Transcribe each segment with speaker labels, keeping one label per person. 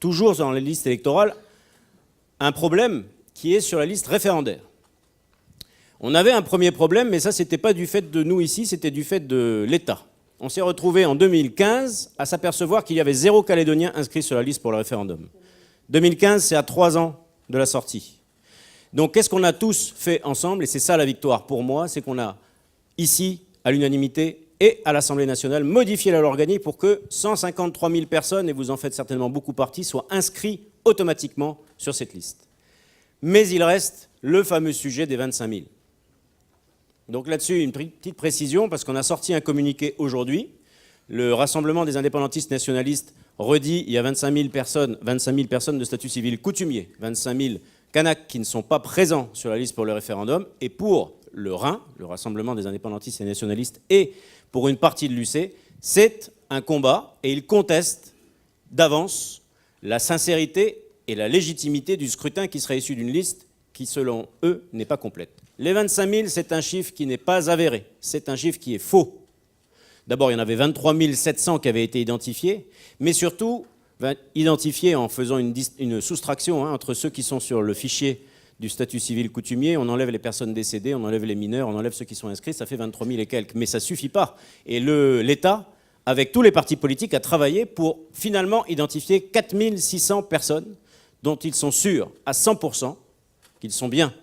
Speaker 1: toujours dans les listes électorales, un problème qui est sur la liste référendaire. On avait un premier problème, mais ça, ce n'était pas du fait de nous ici, c'était du fait de l'État. On s'est retrouvé en 2015 à s'apercevoir qu'il y avait 0 Calédonien inscrit sur la liste pour le référendum. 2015, c'est à 3 ans de la sortie. Donc, qu'est-ce qu'on a tous fait ensemble? Et c'est ça la victoire pour moi, c'est qu'on a ici, à l'unanimité, et à l'Assemblée nationale, modifié la loi organique pour que 153 000 personnes, et vous en faites certainement beaucoup partie, soient inscrits automatiquement sur cette liste. Mais il reste le fameux sujet des 25 000. Donc là-dessus, une petite précision, parce qu'on a sorti un communiqué aujourd'hui. Le Rassemblement des indépendantistes nationalistes redit il y a 25 000 personnes de statut civil coutumier, 25 000 Kanaks qui ne sont pas présents sur la liste pour le référendum, et pour le RIN, le Rassemblement des indépendantistes et nationalistes, et pour une partie de l'UC, c'est un combat, et ils contestent d'avance la sincérité et la légitimité du scrutin qui serait issu d'une liste qui, selon eux, n'est pas complète. Les 25 000, c'est un chiffre qui n'est pas avéré, c'est un chiffre qui est faux. D'abord, il y en avait 23 700 qui avaient été identifiés, mais surtout identifiés en faisant une soustraction entre ceux qui sont sur le fichier du statut civil coutumier, on enlève les personnes décédées, on enlève les mineurs, on enlève ceux qui sont inscrits, ça fait 23 000 et quelques. Mais ça ne suffit pas. Et l'État, avec tous les partis politiques, a travaillé pour finalement identifier 4 600 personnes dont ils sont sûrs à 100% qu'ils sont bien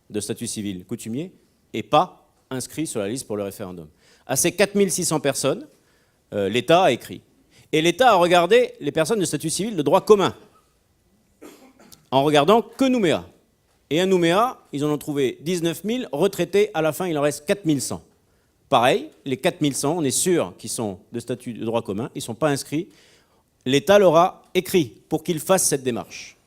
Speaker 1: de statut civil coutumier et pas inscrits sur la liste pour le référendum. À ces 4 600 personnes, l'État a écrit. Et l'État a regardé les personnes de statut civil de droit commun, en regardant que Nouméa. Et à Nouméa, ils en ont trouvé 19 000, retraités, à la fin, il en reste 4 100. Pareil, les 4 100, on est sûr qu'ils sont de statut de droit commun, ils ne sont pas inscrits. L'État leur a écrit pour qu'ils fassent cette démarche.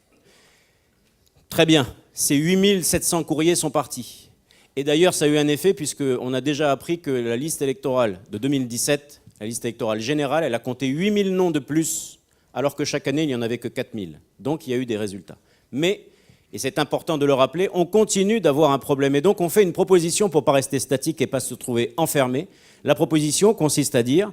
Speaker 1: Très bien, ces 8 700 courriers sont partis. Et d'ailleurs, ça a eu un effet, puisqu'on a déjà appris que la liste électorale de 2017, la liste électorale générale, elle a compté 8 000 noms de plus, alors que chaque année, il n'y en avait que 4 000. Donc, il y a eu des résultats. Mais, et c'est important de le rappeler, on continue d'avoir un problème. Et donc, on fait une proposition pour ne pas rester statique et pas se trouver enfermé. La proposition consiste à dire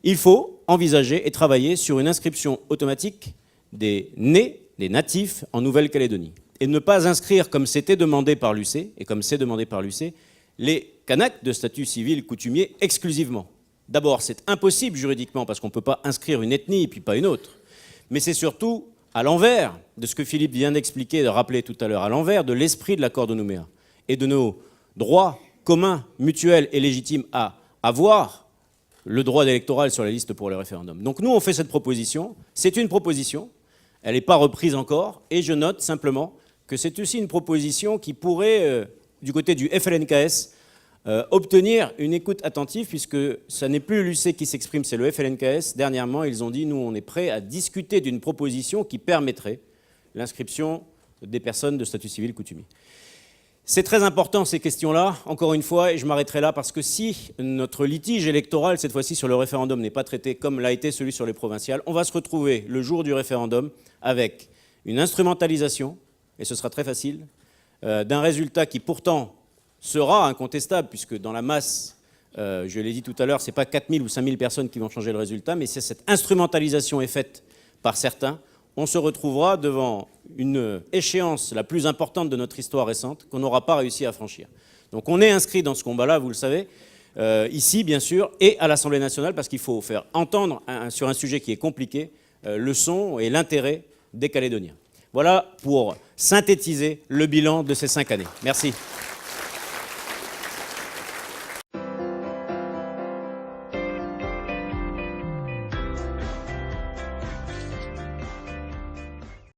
Speaker 1: il faut envisager et travailler sur une inscription automatique des nés, des natifs, en Nouvelle-Calédonie. Et ne pas inscrire, comme c'était demandé par l'UC, et comme c'est demandé par l'UC, les Kanaks de statut civil coutumier exclusivement. D'abord, c'est impossible juridiquement, parce qu'on ne peut pas inscrire une ethnie et puis pas une autre. Mais c'est surtout à l'envers de ce que Philippe vient d'expliquer, de rappeler tout à l'heure, à l'envers de l'esprit de l'accord de Nouméa et de nos droits communs, mutuels et légitimes à avoir le droit électoral sur la liste pour le référendum. Donc nous, on fait cette proposition. C'est une proposition. Elle n'est pas reprise encore. Et je note simplement que c'est aussi une proposition qui pourrait, du côté du FLNKS, obtenir une écoute attentive, puisque ce n'est plus l'UC qui s'exprime, c'est le FLNKS. Dernièrement, ils ont dit, nous, on est prêts à discuter d'une proposition qui permettrait l'inscription des personnes de statut civil coutumier. C'est très important, ces questions-là, encore une fois, et je m'arrêterai là, parce que si notre litige électoral, cette fois-ci sur le référendum, n'est pas traité comme l'a été celui sur les provinciales, on va se retrouver le jour du référendum avec une instrumentalisation, et ce sera très facile, d'un résultat qui pourtant sera incontestable, puisque dans la masse, je l'ai dit tout à l'heure, ce n'est pas 4 000 ou 5 000 personnes qui vont changer le résultat, mais si cette instrumentalisation est faite par certains, on se retrouvera devant une échéance la plus importante de notre histoire récente qu'on n'aura pas réussi à franchir. Donc on est inscrit dans ce combat-là, vous le savez, ici bien sûr, et à l'Assemblée nationale, parce qu'il faut faire entendre sur un sujet qui est compliqué le son et l'intérêt des Calédoniens. Voilà pour synthétiser le bilan de ces 5 années. Merci.